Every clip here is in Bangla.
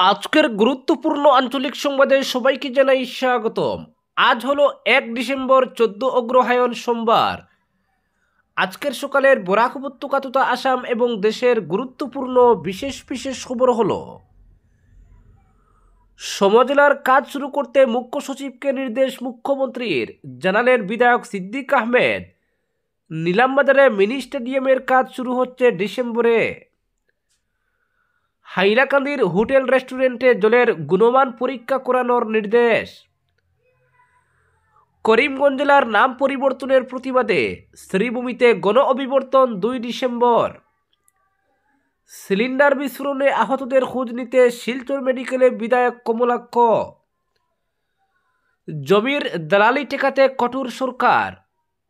আজকের গুরুত্বপূর্ণ আঞ্চলিক সংবাদে সবাইকে জানাই স্বাগতম। আজ হলো 1 ডিসেম্বর, 14 অগ্রহায়ণ, সোমবার। আজকের সকালের বরাক উপত্যকা তথা আসাম এবং দেশের গুরুত্বপূর্ণ বিশেষ বিশেষ খবর হলো: সমজেলার কাজ শুরু করতে মুখ্য সচিবকে নির্দেশ মুখ্যমন্ত্রীর, জানালেন বিধায়ক সিদ্দিক আহমেদ। নিলামবাজারে মিনি স্টেডিয়ামের কাজ শুরু হচ্ছে ডিসেম্বরে। হাইলাকান্দির হোটেল রেস্টুরেন্টে জলের গুণমান পরীক্ষা করানোর নির্দেশ। করিমগঞ্জ জেলার নাম পরিবর্তনের প্রতিবাদে শ্রীভূমিতে গণ অভিবর্তন 2 ডিসেম্বর। সিলিন্ডার বিস্ফোরণে আহতদের খোঁজ নিতে শিলচর মেডিকেলে বিধায়ক কমলাক্ষ। জমির দালালি ঠেকাতে কঠোর সরকার,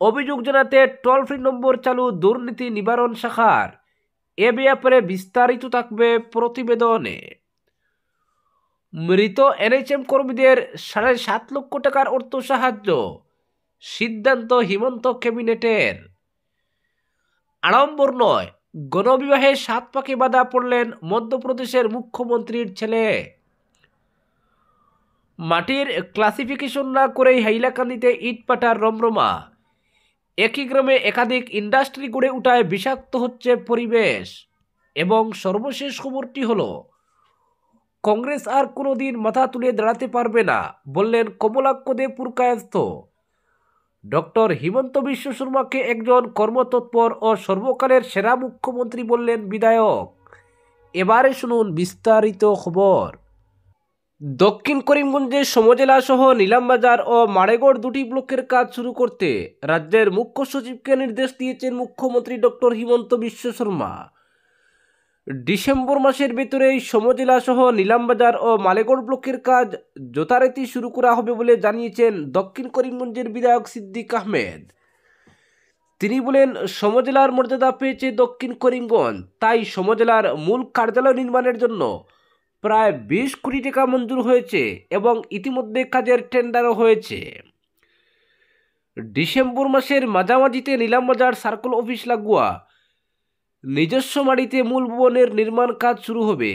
অভিযোগ জানাতে টোল ফ্রি নম্বর চালু দুর্নীতি নিবারণ শাখার। এ ব্যাপারে বিস্তারিত থাকবে প্রতিবেদনে। মৃত এনএইচএম কর্মীদের 7.5 লক্ষ টাকার অর্থ সাহায্য, সিদ্ধান্ত হিমন্ত ক্যাবিনেটের। আড়ম্বর নয়, গণবিবাহে 7 পাকে বাধা পড়লেন মধ্যপ্রদেশের মুখ্যমন্ত্রীর ছেলে। মাটির ক্লাসিফিকেশন না করেই হাইলাকান্দিতে ইটপাটার রমরমা। একই গ্রামে একাধিক ইন্ডাস্ট্রি গড়ে উঠায় বিষাক্ত হচ্ছে পরিবেশ। এবং সর্বশেষ খবরটি হলো, কংগ্রেস আর কোনোদিন মাথা তুলে দাঁড়াতে পারবে না, বললেন কমলাক্ষ দে পুরকায়স্থ। ডক্টর হিমন্ত বিশ্ব শর্মাকে একজন কর্মতৎপর ও সর্বকালের সেরা মুখ্যমন্ত্রী বললেন বিধায়ক। এবারে শুনুন বিস্তারিত খবর। দক্ষিণ করিমগঞ্জে সমজেলা সহ নিলামবাজার ও মাড়েগড় 2টি ব্লকের কাজ শুরু করতে রাজ্যের মুখ্য সচিবকে নির্দেশ দিয়েছেন মুখ্যমন্ত্রী ডক্টর হিমন্ত বিশ্ব শর্মা। ডিসেম্বর মাসের ভেতরেই সমজেলা সহ নিলামবাজার ও মালেগড় ব্লকের কাজ যথারীতি শুরু করা হবে বলে জানিয়েছেন দক্ষিণ করিমগঞ্জের বিধায়ক সিদ্দিক আহমেদ। তিনি বলেন, সমজেলার মর্যাদা পেয়েছে দক্ষিণ করিমগঞ্জ, তাই সমজেলার মূল কার্যালয় নির্মাণের জন্য প্রায় 20 কোটি টাকা মঞ্জুর হয়েছে এবং ইতিমধ্যে কাজের টেন্ডারও হয়েছে। ডিসেম্বর মাসের মাঝামাঝিতে নিলামবাজার সার্কেল অফিস লাগোয়া নিজস্ব মাটিতে মূল ভবনের নির্মাণ কাজ শুরু হবে।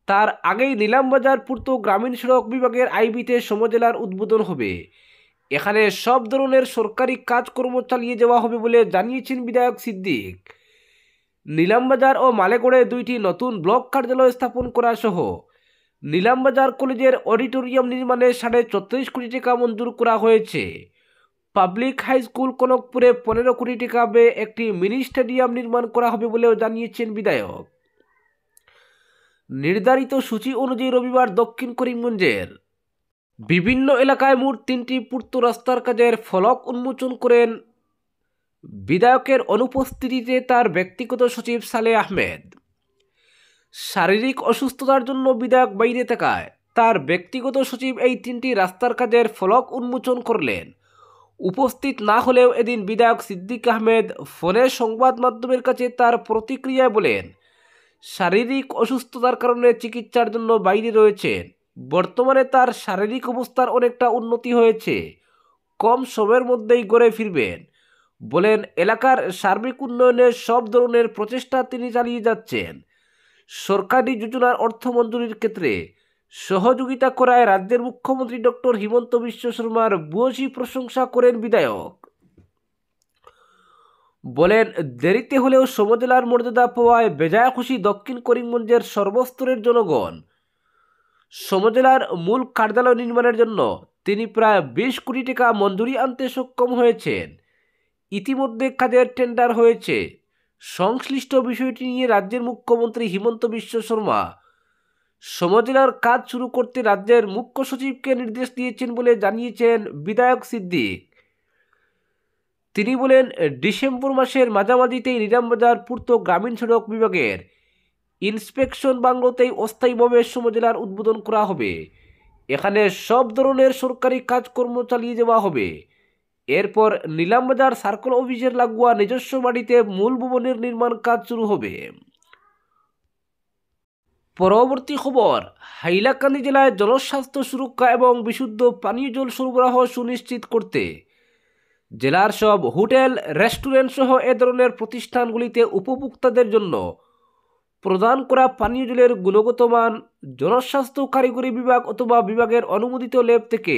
তার আগেই নিলামবাজার পূর্ত গ্রামীণ সড়ক বিভাগের আইবিতে সমজেলার উদ্বোধন হবে। এখানে সব ধরনের সরকারি কাজকর্ম চালিয়ে যাওয়া হবে বলে জানিয়েছেন বিধায়ক সিদ্দিক। নিলামবাজার ও মালেগড়ে 2টি নতুন ব্লক কার্যালয় স্থাপন করা সহ নিলামবাজার কলেজের অডিটোরিয়াম নির্মাণে 34.5 কোটি টাকা মঞ্জুর করা হয়েছে। পাবলিক হাই স্কুল কনকপুরে 15 কোটি টাকা ব্যয়ে একটি মিনি স্টেডিয়াম নির্মাণ করা হবে বলেও জানিয়েছেন বিধায়ক। নির্ধারিত সূচি অনুযায়ী রবিবার দক্ষিণ করিমগঞ্জের বিভিন্ন এলাকায় মোট 3টি পূর্ত রাস্তার কাজের ফলক উন্মোচন করেন বিধায়কের অনুপস্থিতিতে তার ব্যক্তিগত সচিব সালেহ আহমেদ। শারীরিক অসুস্থতার জন্য বিধায়ক বাইরে থাকায় তার ব্যক্তিগত সচিব এই 3টি রাস্তার কাজের ফলক উন্মোচন করলেন। উপস্থিত না হলেও এদিন বিধায়ক সিদ্দিক আহমেদ ফোনে সংবাদ মাধ্যমের কাছে তার প্রতিক্রিয়ায় বলেন, শারীরিক অসুস্থতার কারণে চিকিৎসার জন্য বাইরে রয়েছেন। বর্তমানে তার শারীরিক অবস্থার অনেকটা উন্নতি হয়েছে, কম সময়ের মধ্যেই ঘরে ফিরবেন। বলেন, এলাকার সার্বিক উন্নয়নের সব ধরনের প্রচেষ্টা তিনি চালিয়ে যাচ্ছেন। সরকারি যোজনার অর্থ মঞ্জুরির ক্ষেত্রে সহযোগিতা করায় রাজ্যের মুখ্যমন্ত্রী ডক্টর হিমন্ত বিশ্ব শর্মার ভূয়সী প্রশংসা করেন বিধায়ক। বলেন, দেরিতে হলেও সমজেলার মর্যাদা পাওয়ায় বেজায় খুশি দক্ষিণ করিমগঞ্জের সর্বস্তরের জনগণ। সমজেলার মূল কার্যালয় নির্মাণের জন্য তিনি প্রায় 20 কোটি টাকা মঞ্জুরি আনতে সক্ষম হয়েছেন। ইতিমধ্যে কাজের টেন্ডার হয়েছে। সংশ্লিষ্ট বিষয়টি নিয়ে রাজ্যের মুখ্যমন্ত্রী হিমন্ত বিশ্ব শর্মা সমজেলার কাজ শুরু করতে রাজ্যের মুখ্য সচিবকে নির্দেশ দিয়েছেন বলে জানিয়েছেন বিধায়ক সিদ্দিক। তিনি বলেন, ডিসেম্বর মাসের মাঝামাঝিতেই নিলামবাজার পূর্ত গ্রামীণ সড়ক বিভাগের ইন্সপেকশন বাংলোতেই অস্থায়ীভাবে সমজেলার উদ্বোধন করা হবে। এখানে সব ধরনের সরকারি কাজকর্ম চালিয়ে যাওয়া হবে। এরপর নিলামবাজার সার্কেল অফিসের লাগোয়া নিজস্ব মাটিতে মূল ভবনের নির্মাণ কাজ শুরু হবে। পরবর্তী খবর, হাইলাকান্দি জেলায় জনস্বাস্থ্য সুরক্ষা এবং বিশুদ্ধ পানীয় জল সরবরাহ সুনিশ্চিত করতে জেলার সব হোটেল রেস্টুরেন্ট সহ এ ধরনের প্রতিষ্ঠানগুলিতে উপভোক্তাদের জন্য প্রদান করা পানীয় জলের গুণগত মান জনস্বাস্থ্য কারিগরি বিভাগ অথবা বিভাগের অনুমোদিত ল্যাব থেকে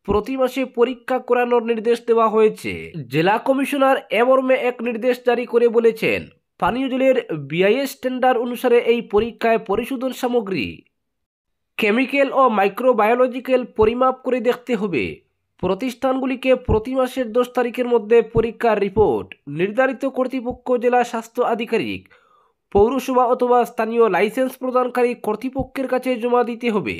প্রতি মাসে পরীক্ষা করানোর নির্দেশ দেওয়া হয়েছে। জেলা কমিশনার এ মর্মে এক নির্দেশ জারি করে বলেছেন, পানীয় জলের বিআইএস স্ট্যান্ডার্ড অনুসারে এই পরীক্ষায় পরিশোধন সামগ্রী, কেমিক্যাল ও মাইক্রোবায়োলজিক্যাল পরিমাপ করে দেখতে হবে। প্রতিষ্ঠানগুলিকে প্রতি মাসের 10 তারিখের মধ্যে পরীক্ষার রিপোর্ট নির্ধারিত কর্তৃপক্ষ, জেলা স্বাস্থ্য আধিকারিক, পৌরসভা অথবা স্থানীয় লাইসেন্স প্রদানকারী কর্তৃপক্ষের কাছে জমা দিতে হবে।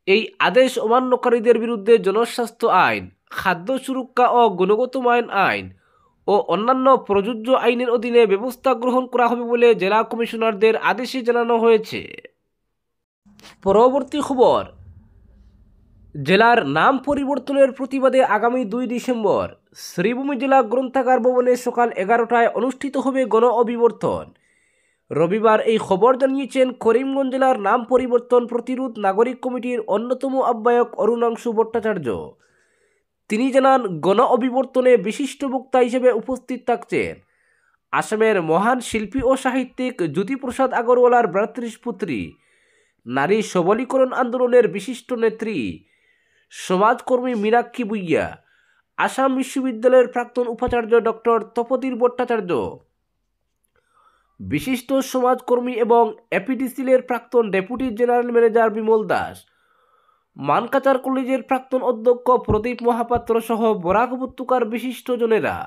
এই আদেশ অমান্যকারীদের বিরুদ্ধে জনস্বাস্থ্য আইন, খাদ্য সুরক্ষা ও গুণগত মান আইন ও অন্যান্য প্রযোজ্য আইনের অধীনে ব্যবস্থা গ্রহণ করা হবে বলে জেলা কমিশনারদের আদেশে জানানো হয়েছে। পরবর্তী খবর, জেলার নাম পরিবর্তনের প্রতিবাদে আগামী 2 ডিসেম্বর শ্রীভূমি জেলা গ্রন্থাগার ভবনে সকাল 11টায় অনুষ্ঠিত হবে গণ অভিবর্তন। রবিবার এই খবর জানিয়েছেন করিমগঞ্জ জেলার নাম পরিবর্তন প্রতিরোধ নাগরিক কমিটির অন্যতম আহ্বায়ক অরুণাংশু ভট্টাচার্য। তিনি জানান, গণ অভিবর্তনে বিশিষ্ট বক্তা হিসেবে উপস্থিত থাকছেন আসামের মহান শিল্পী ও সাহিত্যিক জ্যোতিপ্রসাদ আগরওয়ালার ভ্রাতৃস্পুত্রী, নারী সবলীকরণ আন্দোলনের বিশিষ্ট নেত্রী সমাজকর্মী মীনাক্ষী ভূঁইয়া, আসাম বিশ্ববিদ্যালয়ের প্রাক্তন উপাচার্য ডক্টর তপোধীর ভট্টাচার্য, বিশিষ্ট সমাজকর্মী এবং এপিডিসিএলের প্রাক্তন deputy general manager Bimal Das, Mankachar কলেজের প্রাক্তন অধ্যক্ষ প্রদীপ মহাপাত্র সহ বরাক উপত্যকার বিশিষ্ট জনেরা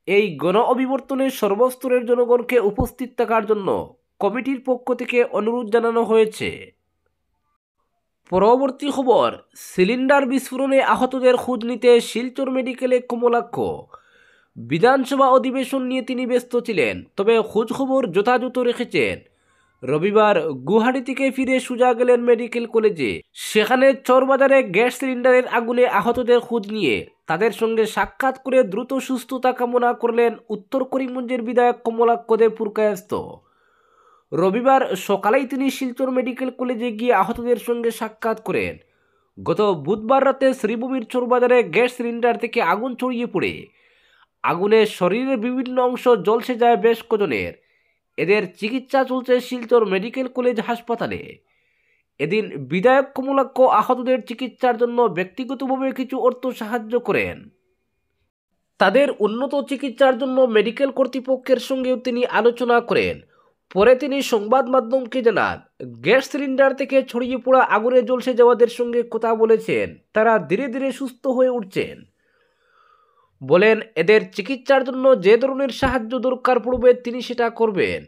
এই গণ অভিবর্তনে সর্বস্তরের জনগণকে উপস্থিত থাকার জন্য কমিটির পক্ষ থেকে অনুরোধ জানানো হয়েছে। পরবর্তী খবর, সিলিন্ডার বিস্ফোরণে আহতদের খোঁজ নিতে শিলচর মেডিকেলে কমলাক্ষ। বিধানসভা অধিবেশন নিয়ে তিনি ব্যস্ত ছিলেন, তবে খোঁজখবর যথাযথ রেখেছেন। রবিবার গুয়াহাটি থেকে ফিরে সোজা গেলেন মেডিকেল কলেজে। সেখানে চরবাজারে গ্যাস সিলিন্ডারের আগুনে আহতদের খোঁজ নিয়ে তাদের সঙ্গে সাক্ষাৎ করে দ্রুত সুস্থতা কামনা করলেন উত্তর করিমগঞ্জের বিধায়ক কমলাক্ষ দেব পুরকায়স্থ। রবিবার সকালেই তিনি শিলচর মেডিকেল কলেজে গিয়ে আহতদের সঙ্গে সাক্ষাৎ করেন। গত বুধবার রাতে শ্রীভূমির চরবাজারে গ্যাস সিলিন্ডার থেকে আগুন ছড়িয়ে পড়ে আগুনে শরীরের বিভিন্ন অংশ ঝলসে যায় বেশ কজনের। এদের চিকিৎসা চলছে শিলচর মেডিকেল কলেজ হাসপাতালে। এদিন বিধায়ক কমলাক্ষ আহতদের চিকিৎসার জন্য ব্যক্তিগতভাবে কিছু অর্থ সাহায্য করেন। তাদের উন্নত চিকিৎসার জন্য মেডিকেল কর্তৃপক্ষের সঙ্গেও তিনি আলোচনা করেন। পরে তিনি সংবাদ মাধ্যমকে জানান, গ্যাস সিলিন্ডার থেকে ছড়িয়ে পড়া আগুনে ঝলসে যাওয়াদের সঙ্গে কথা বলেছেন, তারা ধীরে ধীরে সুস্থ হয়ে উঠছেন। বলেন, এদের চিকিৎসার জন্য যে ধরনের সাহায্য দরকার পড়বে তিনি সেটা করবেন।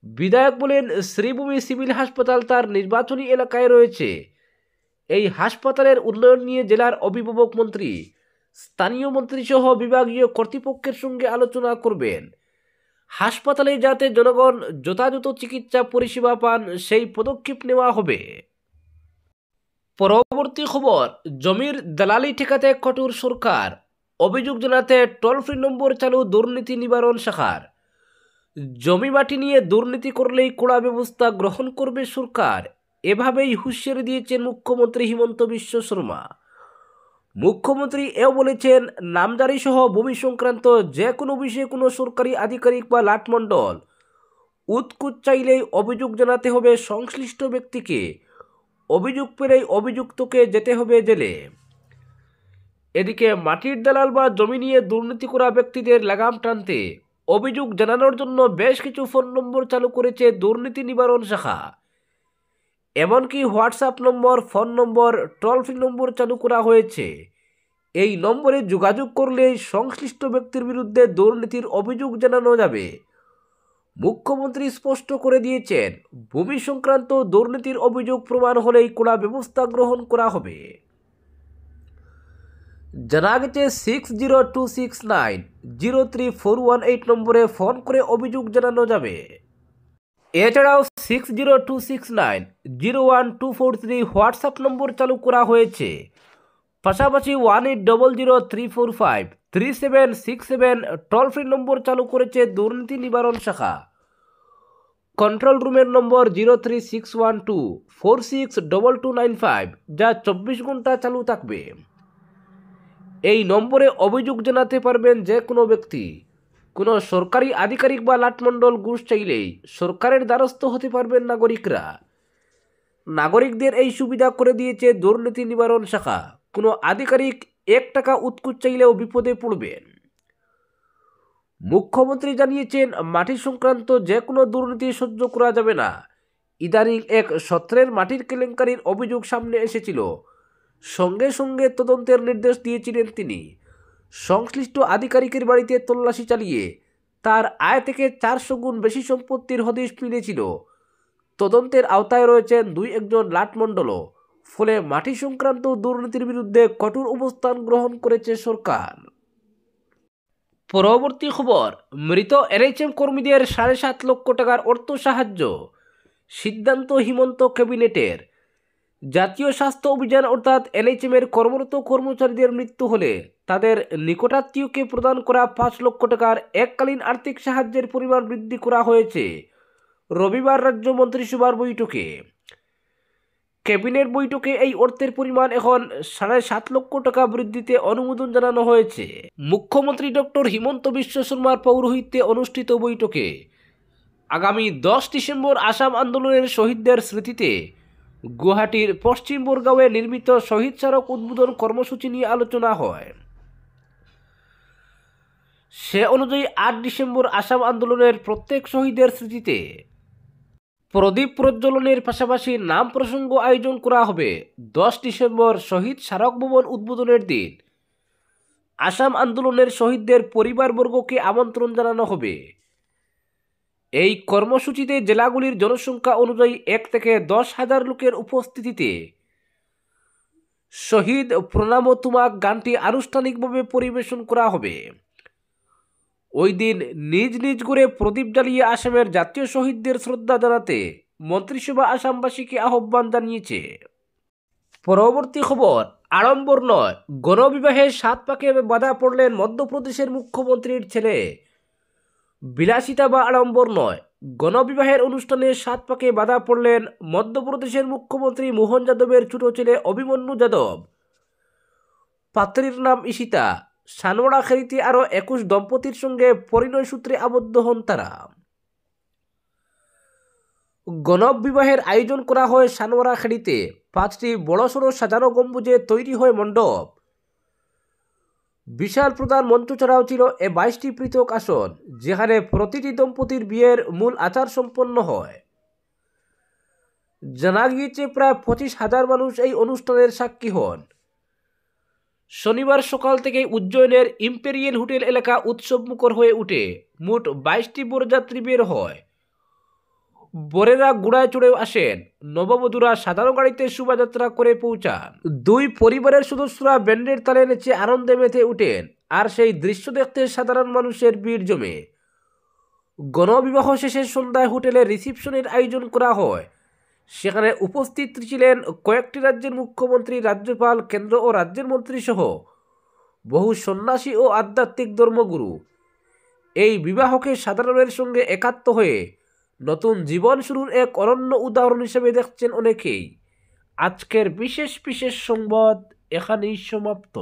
বিধায়ক বলেন, শ্রীভূমি সিভিল হাসপাতাল তার নির্বাচনী এলাকায় রয়েছে। এই হাসপাতালের উন্নয়ন নিয়ে জেলার অভিভাবক মন্ত্রী, স্থানীয় মন্ত্রী সহ বিভাগীয় কর্তৃপক্ষের সঙ্গে আলোচনা করবেন। হাসপাতালে যাতে জনগণ যথাযথ চিকিৎসা পরিষেবা পান সেই পদক্ষেপ নেওয়া হবে। পরবর্তী খবর, জমির দালালি ঠেকাতে কঠোর সরকার, অভিযোগ জানাতে টোল ফ্রি নম্বর চালু দুর্নীতি নিবারণ শাখার। জমি বাটি নিয়ে দুর্নীতি করলেই কড়া ব্যবস্থা গ্রহণ করবে সরকার, এভাবেই হুঁশিয়ারি দিয়েছেন মুখ্যমন্ত্রী হিমন্ত বিশ্ব শর্মা। মুখ্যমন্ত্রী এও বলেছেন, নামজারি সহ ভূমি সংক্রান্ত যে কোনো বিষয়ে কোনো সরকারি আধিকারিক বা লাটমণ্ডল উৎকুচ চাইলেই অভিযোগ জানাতে হবে সংশ্লিষ্ট ব্যক্তিকে। অভিযোগ পেলেই অভিযুক্তকে যেতে হবে জেলে। এদিকে মাটির দালাল বা জমি নিয়ে দুর্নীতি করা ব্যক্তিদের লাগাম টানতে অভিযোগ জানানোর জন্য বেশ কিছু ফোন নম্বর চালু করেছে দুর্নীতি নিবারণ শাখা। এমনকি হোয়াটসঅ্যাপ নম্বর, ফোন নম্বর, টোল ফ্রি নম্বর চালু করা হয়েছে। এই নম্বরে যোগাযোগ করলে সংশ্লিষ্ট ব্যক্তির বিরুদ্ধে দুর্নীতির অভিযোগ জানানো যাবে। মুখ্যমন্ত্রী স্পষ্ট করে দিয়েছেন, ভূমি সংক্রান্ত দুর্নীতির অভিযোগ প্রমাণ হলেই কড়া ব্যবস্থা গ্রহণ করা হবে। জানা গেছে 6026903418 নম্বরে ফোন করে অভিযোগ জানানো যাবে। এছাড়াও 6026901243 হোয়াটসঅ্যাপ নম্বর চালু করা হয়েছে। পাশাপাশি 180034533767 টোল ফ্রি নম্বর চালু করেছে দুর্নীতি নিবারণ শাখা। কন্ট্রোল রুমের নম্বর 03612462295, যা 24 ঘন্টা চালু থাকবে। এই নম্বরে অভিযোগ জানাতে পারবেন যে কোনো ব্যক্তি। কোনো সরকারি আধিকারিক বা লাটমণ্ডল ঘুষ চাইলেই সরকারের দ্বারস্থ হতে পারবেন নাগরিকরা। নাগরিকদের এই সুবিধা করে দিয়েছে দুর্নীতি নিবারণ শাখা। কোনো আধিকারিক 1 টাকা উৎকুচ চাইলেও বিপদে পড়বেন। মুখ্যমন্ত্রী জানিয়েছেন, মাটি সংক্রান্ত যে কোনো দুর্নীতি সহ্য করা যাবে না। ইদানিং এক সত্রের মাটির কেলেঙ্কারির অভিযোগ সামনে এসেছিল। সঙ্গে সঙ্গে তদন্তের নির্দেশ দিয়েছিলেন তিনি। সংশ্লিষ্ট আধিকারিকের বাড়িতে তল্লাশি চালিয়ে তার আয় থেকে 400 গুণ বেশি সম্পত্তির হদিশ মিলেছিল। তদন্তের আওতায় রয়েছেন 2-1 লাটমণ্ডলও। ফলে মাটি সংক্রান্ত দুর্নীতির বিরুদ্ধে কঠোর অবস্থান গ্রহণ করেছে সরকার। পরবর্তী খবর, মৃত এনএইচএম কর্মীদের 7.5 লক্ষ টাকার অর্থ সাহায্য। সিদ্ধান্ত হিমন্ত ক্যাবিনেটের। জাতীয় স্বাস্থ্য অভিযান অর্থাৎ এনএইচএমের কর্মরত কর্মচারীদের মৃত্যু হলে তাদের নিকটাত্মীয়কে প্রদান করা 5 লক্ষ টাকার এককালীন আর্থিক সাহায্যের পরিমাণ বৃদ্ধি করা হয়েছে রবিবার রাজ্য মন্ত্রিসভার বৈঠকে। ক্যাবিনেট বৈঠকে এই অর্থের পরিমাণ এখন 7.5 লক্ষ টাকা বৃদ্ধিতে অনুমোদন জানানো হয়েছে। মুখ্যমন্ত্রী ডক্টর হিমন্ত বিশ্ব শর্মার পৌরোহিত্যে অনুষ্ঠিত বৈঠকে আগামী 10 ডিসেম্বর আসাম আন্দোলনের শহীদদের স্মৃতিতে গুয়াহাটির পশ্চিম বরগাঁওয়ে নির্মিত শহীদ স্মারক উদ্বোধন কর্মসূচি নিয়ে আলোচনা হয়। সে অনুযায়ী 8 ডিসেম্বর আসাম আন্দোলনের প্রত্যেক শহীদের স্মৃতিতে প্রদীপ প্রজ্বলনের পাশাপাশি নাম প্রসঙ্গ আয়োজন করা হবে। 10 ডিসেম্বর শহীদ স্মারক ভবন উদ্বোধনের দিন আসাম আন্দোলনের শহীদদের পরিবারবর্গকে আমন্ত্রণ জানানো হবে। এই কর্মসূচিতে জেলাগুলির জনসংখ্যা অনুযায়ী 1 থেকে 10,000 লোকের উপস্থিতিতে শহীদ প্রণাম তোমাক গানটি আনুষ্ঠানিকভাবে পরিবেশন করা হবে। ওই দিন নিজ নিজ করে প্রদীপ জ্বালিয়ে আসামের জাতীয় শহীদদের শ্রদ্ধা জানাতে মন্ত্রিসভা আসামবাসীকে আহ্বান জানিয়েছে। পরবর্তী খবর, আড়ম্বর নয়, গণবিবাহে 7 পাকে বাধা পড়লেন মধ্যপ্রদেশের মুখ্যমন্ত্রীর ছেলে। বিলাসিতা বা আড়ম্বর নয়, গণবিবাহের অনুষ্ঠানে 7 পাকে বাধা পড়লেন মধ্যপ্রদেশের মুখ্যমন্ত্রী মোহন যাদবের ছোট ছেলে অভিমন্যু যাদব। পাত্রীর নাম ঈশিতা। সানোয়ারাখালীতে আরও 21 দম্পতির সঙ্গে পরিণয় সূত্রে আবদ্ধ হন তারা। গণবিবাহের আয়োজন করা হয় সানোয়ারাখালীতে। 5টি বড়সড় সাজানো গম্বুজে তৈরি হয় মণ্ডপ। বিশাল প্রধান মঞ্চ ছাড়াও ছিল 22টি পৃথক আসন, যেখানে প্রতিটি দম্পতির বিয়ের মূল আচার সম্পন্ন হয়। জানা গিয়েছে প্রায় 25,000 মানুষ এই অনুষ্ঠানের সাক্ষী হন। শনিবার সকাল থেকে উজ্জয়নের ইম্পেরিয়াল হোটেল এলাকা উৎসবমুখর হয়ে ওঠে। মোট 22টি বরযাত্রী বের হয়। বরেরা ঘোড়ায় চড়েও আসেন। নববধূরা সাধারণ গাড়িতে শোভাযাত্রা করে পৌঁছান। 2 পরিবারের সদস্যরা ব্যান্ডের তালে নেচে আনন্দে মেতে ওঠেন। আর সেই দৃশ্য দেখতে সাধারণ মানুষের ভিড় জমে। গণবিবাহ শেষের সন্ধ্যায় হোটেলে রিসিপশনের আয়োজন করা হয়। সেখানে উপস্থিত ছিলেন কয়েকটি রাজ্যের মুখ্যমন্ত্রী, রাজ্যপাল, কেন্দ্র ও রাজ্যের মন্ত্রী সহ বহু সন্ন্যাসী ও আধ্যাত্মিক ধর্মগুরু। এই বিবাহকে সাধারণের সঙ্গে একাত্ম হয়ে নতুন জীবন শুরুর এক অনন্য উদাহরণ হিসেবে দেখছেন অনেকেই। আজকের বিশেষ সংবাদ এখানেই সমাপ্ত।